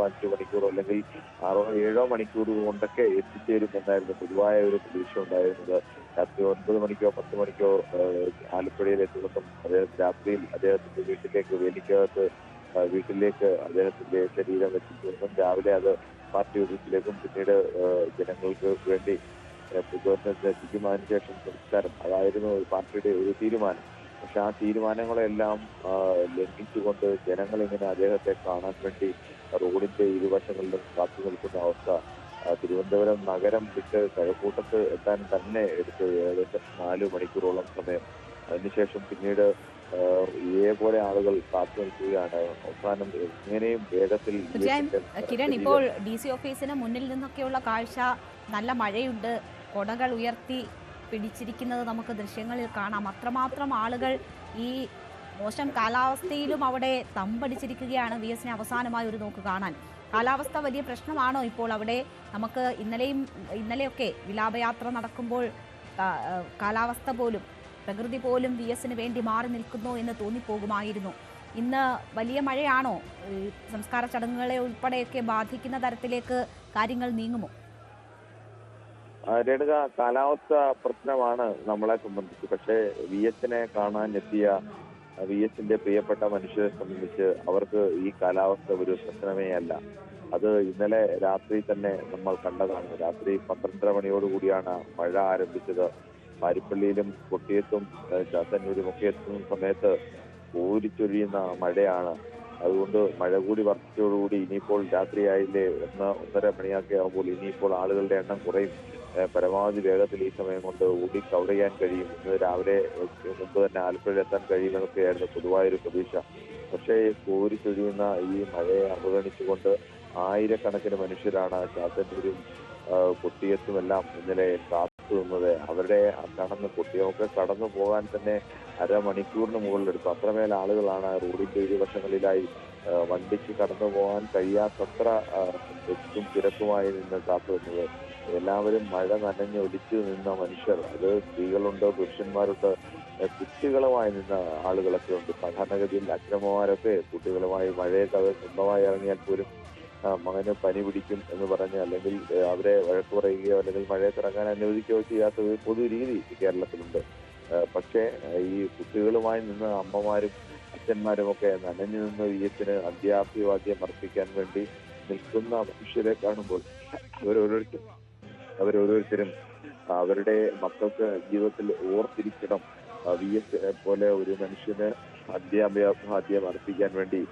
മണിക്കൂറോ 5 മണിക്കൂറോ അല്ലെങ്കിൽ 6-7 മണിക്കൂർ കൊണ്ടൊക്കെ എത്തിച്ചേരുമെന്നായിരുന്നു പൊതുവായ ഒരു പ്രതീക്ഷ ഉണ്ടായിരുന്നത്. രാത്രി 9 മണിക്കോ 10 മണിക്കോ ആലപ്പുഴയിൽ എത്തുമെന്നും രാത്രിയിൽ അദ്ദേഹത്തിന്റെ വീട്ടിലേക്ക് അദ്ദേഹത്തിന്റെ ശരീരം എത്തിക്കുമെന്നും രാവിലെ അത് പാർട്ടി ഓഫീസിലേക്കും പിന്നീട് ജനങ്ങൾക്ക് വേണ്ടി പൊതുദർശനത്തിന് എത്തിക്കുന്നതിന് ശേഷം സംസ്കാരം, അതായിരുന്നു പാർട്ടിയുടെ ഒരു തീരുമാനം. പക്ഷെ ആ തീരുമാനങ്ങളെല്ലാം ലംഘിച്ചുകൊണ്ട് ജനങ്ങളിങ്ങനെ അദ്ദേഹത്തെ കാണാൻ വേണ്ടി റോഡിന്റെ ഇരുവശങ്ങളിലും കാത്തു നിൽക്കുന്ന അവസ്ഥ. തിരുവനന്തപുരം നഗരം വിട്ട് കഴക്കൂട്ടത്ത് എത്താൻ തന്നെ എടുത്ത് ഏകദേശം 4 മണിക്കൂറോളം സമയം. അതിനുശേഷം പിന്നീട് ഇതേപോലെ ആളുകൾ കാത്തു നിൽക്കുകയാണ്. അവസാനം എങ്ങനെയും വേഗത്തിൽ. കിരൺ, ഇപ്പോൾ DC ഓഫീസിന് മുന്നിൽ നിന്നൊക്കെയുള്ള കാഴ്ച നല്ല മഴയുണ്ട്, കൊടകൾ ഉയർത്തി പിടിച്ചിരിക്കുന്നത് നമുക്ക് ദൃശ്യങ്ങളിൽ കാണാം. അത്രമാത്രം ആളുകൾ ഈ മോശം കാലാവസ്ഥയിലും അവിടെ തമ്പടിച്ചിരിക്കുകയാണ് VS-നെ അവസാനമായി ഒരു നോക്ക് കാണാൻ. കാലാവസ്ഥ വലിയ പ്രശ്നമാണോ ഇപ്പോൾ അവിടെ? നമുക്ക് ഇന്നലെയൊക്കെ വിലാപയാത്ര നടക്കുമ്പോൾ കാലാവസ്ഥ പോലും, പ്രകൃതി പോലും VS-ന് വേണ്ടി മാറി നിൽക്കുന്നു എന്ന് തോന്നിപ്പോകുമായിരുന്നു. ഇന്ന് വലിയ മഴയാണോ? സംസ്കാര ചടങ്ങുകളെ ഉൾപ്പെടെയൊക്കെ ബാധിക്കുന്ന തരത്തിലേക്ക് കാര്യങ്ങൾ നീങ്ങുമോ? രേണുക, കാലാവസ്ഥ പ്രശ്നമാണ് നമ്മളെ സംബന്ധിച്ച്. പക്ഷേ VS-നെ കാണാൻ എത്തിയ VS-ന്റെ പ്രിയപ്പെട്ട മനുഷ്യരെ സംബന്ധിച്ച് അവർക്ക് ഈ കാലാവസ്ഥ ഒരു പ്രശ്നമേ അല്ല. അത് ഇന്നലെ രാത്രി തന്നെ നമ്മൾ കണ്ടതാണ്. രാത്രി 12:30 മണിയോടുകൂടിയാണ് മഴ ആരംഭിച്ചത്. പാരിപ്പള്ളിയിലും കൊട്ടിയത്തും ചാത്തന്നൂരും ഒക്കെ എത്തുന്ന സമയത്ത് ഊരിച്ചൊരിയുന്ന മഴയാണ്. അതുകൊണ്ട് മഴ കൂടി വർദ്ധിച്ചതോടുകൂടി ഇനിയിപ്പോൾ രാത്രിയായില്ലേ, 1-1:30 മണിയൊക്കെ ആകുമ്പോൾ ഇനിയിപ്പോൾ ആളുകളുടെ എണ്ണം കുറയും. പരമാവധി വേഗത്തിൽ ഈ സമയം കൊണ്ട് ഓടി കവർ ചെയ്യാൻ കഴിയും. ഇന്ന് രാവിലെ മുമ്പ് തന്നെ ആലപ്പുഴയിൽ എത്താൻ കഴിയുമെന്നൊക്കെയായിരുന്നു പൊതുവായൊരു പ്രതീക്ഷ. പക്ഷേ കോരിച്ചൊരിയുന്ന ഈ മഴയെ അവഗണിച്ചുകൊണ്ട് ആയിരക്കണക്കിന് മനുഷ്യരാണ് ചാത്തന്നൂരും കൊട്ടിയത്തുമെല്ലാം ഇന്നലെ കാത്തു നിന്നത്. അവരുടെ കൊട്ടിയമൊക്കെ കടന്നു പോകാൻ തന്നെ അരമണിക്കൂറിന് മുകളിലെടുത്തു. അത്രമേൽ ആളുകളാണ് റോഡിന്റെ ഇരുവശങ്ങളിലായി വണ്ടിക്ക് കടന്നു പോകാൻ കഴിയാത്തത്ര തിക്കും തിരക്കുമായി നിന്ന് കാത്തു നിന്നത്. എല്ലാവരും മഴ നനഞ്ഞ് ഒലിച്ചു നിന്ന മനുഷ്യർ, അത് സ്ത്രീകളുണ്ട്, പുരുഷന്മാരുണ്ട്, കുട്ടികളുമായി നിന്ന ആളുകളൊക്കെ ഉണ്ട്. സാധാരണഗതിയിൽ അച്ഛനമ്മമാരൊക്കെ കുട്ടികളുമായി മഴയത്ത് അവർ സ്വന്തമായി ഇറങ്ങിയാൽ പോലും മകന് പനി പിടിക്കും എന്ന് പറഞ്ഞ് അല്ലെങ്കിൽ അവരെ വഴക്ക് പറയുകയോ അല്ലെങ്കിൽ മഴയത്ത് ഇറങ്ങാൻ അനുവദിക്കുകയോ ചെയ്യാത്ത ഒരു പൊതു രീതി കേരളത്തിലുണ്ട്. പക്ഷേ ഈ കുട്ടികളുമായി നിന്ന് അമ്മമാരും അച്ഛന്മാരും ഒക്കെ നനഞ്ഞു നിന്ന് VS-ന് അന്ത്യാഭിവാദ്യം അർപ്പിക്കാൻ വേണ്ടി നിൽക്കുന്ന മനുഷ്യരെ കാണുമ്പോൾ അവരോരോരുത്തരും അവരുടെ മക്കൾക്ക് ജീവിതത്തിൽ ഓർത്തിരിക്കണം. VS പോലെ ഒരു മനുഷ്യന് അന്ത്യാഭിവാദ്യം അർപ്പിക്കാൻ വേണ്ടി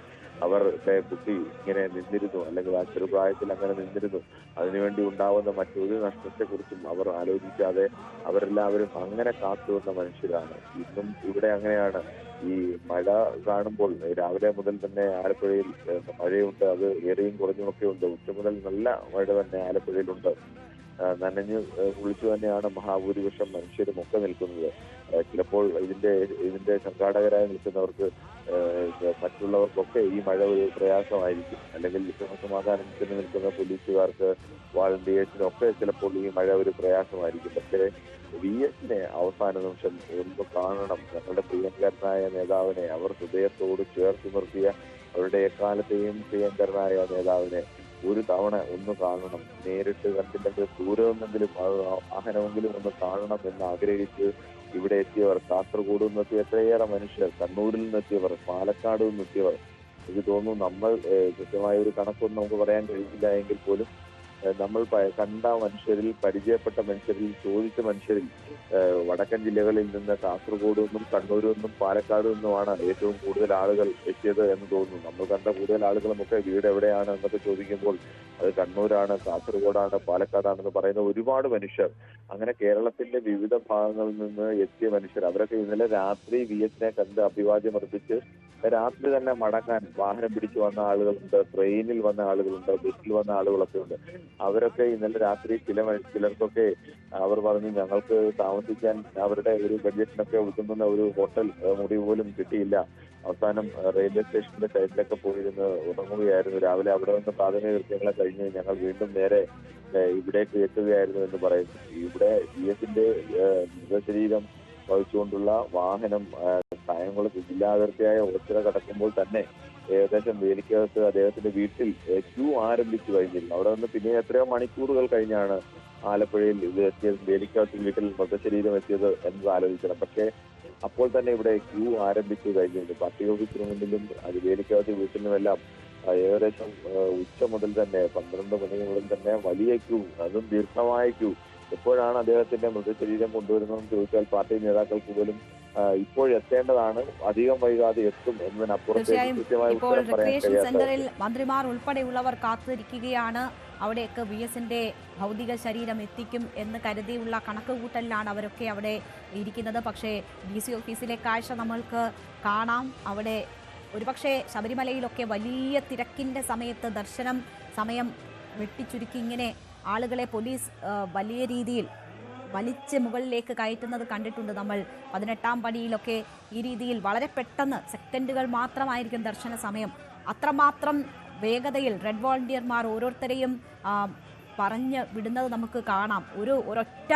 അവരുടെ കുട്ടി ഇങ്ങനെ നിന്നിരുന്നു, അല്ലെങ്കിൽ ആ ചെറുപ്രായത്തിൽ അങ്ങനെ നിന്നിരുന്നു. അതിനുവേണ്ടി ഉണ്ടാവുന്ന മറ്റൊരു നഷ്ടത്തെക്കുറിച്ചും അവർ ആലോചിക്കാതെ അവരെല്ലാവരും അങ്ങനെ കാത്തുവന്ന മനുഷ്യരാണ്. ഇന്നും ഇവിടെ അങ്ങനെയാണ്. ഈ മഴ കാണുമ്പോൾ രാവിലെ മുതൽ തന്നെ ആലപ്പുഴയിൽ മഴയുണ്ട്. അത് ഏറെയും കുറഞ്ഞുമൊക്കെ ഉണ്ട്. ഉച്ച മുതൽ നല്ല മഴ തന്നെ ആലപ്പുഴയിലുണ്ട്. നനഞ്ഞു കുളിച്ചു തന്നെയാണ് മഹാഭൂരിപക്ഷം മനുഷ്യരും ഒക്കെ നിൽക്കുന്നത്. ചിലപ്പോൾ ഇതിന്റെ സംഘാടകരായി നിൽക്കുന്നവർക്ക് മറ്റുള്ളവർക്കൊക്കെ ഈ മഴ ഒരു പ്രയാസമായിരിക്കും. അല്ലെങ്കിൽ ക്രമസമാധാനത്തിന് നിൽക്കുന്ന പോലീസുകാർക്ക്, വാളണ്ടിയേഴ്സിനൊക്കെ ചിലപ്പോൾ ഈ മഴ ഒരു പ്രയാസമായിരിക്കും. പക്ഷേ VS-നെ അവസാന നിമിഷം ഒന്ന് കാണണം. ഞങ്ങളുടെ പ്രിയങ്കരനായ നേതാവിനെ, അവർ ഹൃദയത്തോട് ചേർത്ത് നിർത്തിയ അവരുടെ എക്കാലത്തെയും പ്രിയങ്കരനായ നേതാവിനെ ഒരു തവണ ഒന്ന് കാണണം. നേരിട്ട് കണ്ടില്ലെങ്കിൽ ദൂരെ നിന്നെങ്കിലും വാഹനമെങ്കിലും ഒന്ന് കാണണം എന്ന് ആഗ്രഹിച്ച് ഇവിടെ എത്തിയവർ, കാസർഗോഡ് നിന്നെത്തിയ എത്രയേറെ മനുഷ്യർ, കണ്ണൂരിൽ നിന്നെത്തിയവർ, പാലക്കാട് നിന്നെത്തിയവർ, എനിക്ക് തോന്നുന്നു നമ്മൾ കൃത്യമായ ഒരു കണക്കൊന്നും നമുക്ക് പറയാൻ കഴിയില്ല എങ്കിൽ പോലും നമ്മൾ കണ്ട മനുഷ്യരിൽ, പരിചയപ്പെട്ട മനുഷ്യരിൽ, ചോദിച്ച മനുഷ്യരിൽ വടക്കൻ ജില്ലകളിൽ നിന്ന് കാസർഗോഡ് നിന്നും കണ്ണൂരിൽ നിന്നും പാലക്കാട് നിന്നുമാണ് ഏറ്റവും കൂടുതൽ ആളുകൾ എത്തിയത് എന്ന് തോന്നുന്നു. നമ്മൾ കണ്ട കൂടുതൽ ആളുകളുമൊക്കെ വീട് എവിടെയാണ് എന്നൊക്കെ ചോദിക്കുമ്പോൾ അത് കണ്ണൂരാണ്, കാസർഗോഡാണ്, പാലക്കാടാണെന്ന് പറയുന്ന ഒരുപാട് മനുഷ്യർ, അങ്ങനെ കേരളത്തിന്റെ വിവിധ ഭാഗങ്ങളിൽ നിന്ന് എത്തിയ മനുഷ്യർ, അവരൊക്കെ ഇന്നലെ രാത്രി VS-നെ കണ്ട് അഭിവാദ്യം അർപ്പിച്ച് രാത്രി തന്നെ മടങ്ങാൻ വാഹനം പിടിച്ചു വന്ന ആളുകളുണ്ട്, ട്രെയിനിൽ വന്ന ആളുകളുണ്ട്, ബസ്സിൽ വന്ന ആളുകളൊക്കെ ഉണ്ട്. അവരൊക്കെ ഇന്നലെ രാത്രി ചിലർക്കൊക്കെ അവർ പറഞ്ഞു ഞങ്ങൾക്ക് താമസിക്കാൻ അവരുടെ ഒരു ബഡ്ജറ്റിനൊക്കെ ഒതുങ്ങുന്ന ഒരു ഹോട്ടൽ മുറി പോലും കിട്ടിയില്ല. അവസാനം റെയിൽവേ സ്റ്റേഷന്റെ സൈഡിലൊക്കെ പോയിരുന്ന് ഉറങ്ങുകയായിരുന്നു. രാവിലെ അവിടെ നിന്ന് പ്രാഥമിക കൃത്യങ്ങളെ കഴിഞ്ഞ് ഞങ്ങൾ വീണ്ടും നേരെ ഇവിടേക്ക് എത്തുകയായിരുന്നു എന്ന് പറയുന്നു. ഇവിടെ VS-ന്റെ മൃതശരീരം വഹിച്ചുകൊണ്ടുള്ള വാഹനം കായംകുളത്ത് ജില്ലാ അതിർത്തിയായ ഓച്ചിറ കടക്കുമ്പോൾ തന്നെ ഏകദേശം വേലിക്കകത്ത് അദ്ദേഹത്തിന്റെ വീട്ടിൽ ക്യൂ ആരംഭിച്ചു കഴിഞ്ഞിരുന്നു. അവിടെ നിന്ന് പിന്നെ എത്രയോ മണിക്കൂറുകൾ കഴിഞ്ഞാണ് ആലപ്പുഴയിൽ ഇത് എത്തിയത്, വേലിക്കകത്ത് വീട്ടിൽ മൃതശരീരം എത്തിയത് എന്നത് ആലോചിക്കണം. പക്ഷേ അപ്പോൾ തന്നെ ഇവിടെ ക്യൂ ആരംഭിച്ചു കഴിഞ്ഞിരുന്നു. പാർട്ടി ഓഫീസിന് മുന്നിലും അത് വേലിക്കകത്ത് വീട്ടിലുമെല്ലാം ഏകദേശം ഉച്ച മുതൽ തന്നെ 12 മണി മുതൽ തന്നെ വലിയ ക്യൂ, അതും ദീർഘമായ ക്യൂ. എപ്പോഴാണ് അദ്ദേഹത്തിന്റെ മൃതശരീരം കൊണ്ടുവരുന്നതെന്ന് ചോദിച്ചാൽ പാർട്ടി നേതാക്കൾക്ക് പോലും ഇപ്പോഴെത്തേണ്ടതാണ്, അധികം വൈകാതെ എത്തും തീർച്ചയായും ഇപ്പോൾ എന്നതിനപ്പുറത്തേക്ക് റിക്രിയേഷൻ സെന്ററിൽ മന്ത്രിമാർ ഉൾപ്പെടെയുള്ളവർ കാത്തിരിക്കുകയാണ്. അവിടെയൊക്കെ VS-ന്റെ ഭൗതിക ശരീരം എത്തിക്കും എന്ന് കരുതിയുള്ള കണക്കുകൂട്ടലിലാണ് അവരൊക്കെ അവിടെ ഇരിക്കുന്നത്. പക്ഷേ DC ഓഫീസിലെ കാഴ്ച നമ്മൾക്ക് കാണാം. അവിടെ ഒരുപക്ഷെ ശബരിമലയിലൊക്കെ വലിയ തിരക്കിൻ്റെ സമയത്ത് ദർശനം സമയം വെട്ടിച്ചുരുക്കി ഇങ്ങനെ ആളുകളെ പോലീസ് വലിയ രീതിയിൽ വലിച്ച് മുകളിലേക്ക് കയറ്റുന്നത് കണ്ടിട്ടുണ്ട് നമ്മൾ. 18ാം പടിയിലൊക്കെ ഈ രീതിയിൽ വളരെ പെട്ടെന്ന് സെക്കൻഡുകൾ മാത്രമായിരിക്കും ദർശന സമയം. അത്രമാത്രം വേഗതയിൽ റെഡ് വോളണ്ടിയർമാർ ഓരോരുത്തരെയും പറഞ്ഞ് വിടുന്നത് നമുക്ക് കാണാം. ഒരൊറ്റ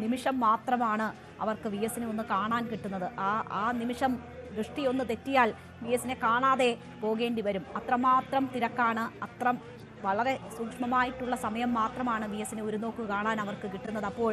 നിമിഷം മാത്രമാണ് അവർക്ക് VS-നെ ഒന്ന് കാണാൻ കിട്ടുന്നത്. ആ നിമിഷം ദൃഷ്ടി ഒന്ന് തെറ്റിയാൽ VS-നെ കാണാതെ പോകേണ്ടി വരും. അത്രമാത്രം തിരക്കാണ്. വളരെ സൂക്ഷ്മമായിട്ടുള്ള സമയം മാത്രമാണ് VS-നെ ഒരു നോക്ക് കാണാൻ അവർക്ക് കിട്ടുന്നത്. അപ്പോൾ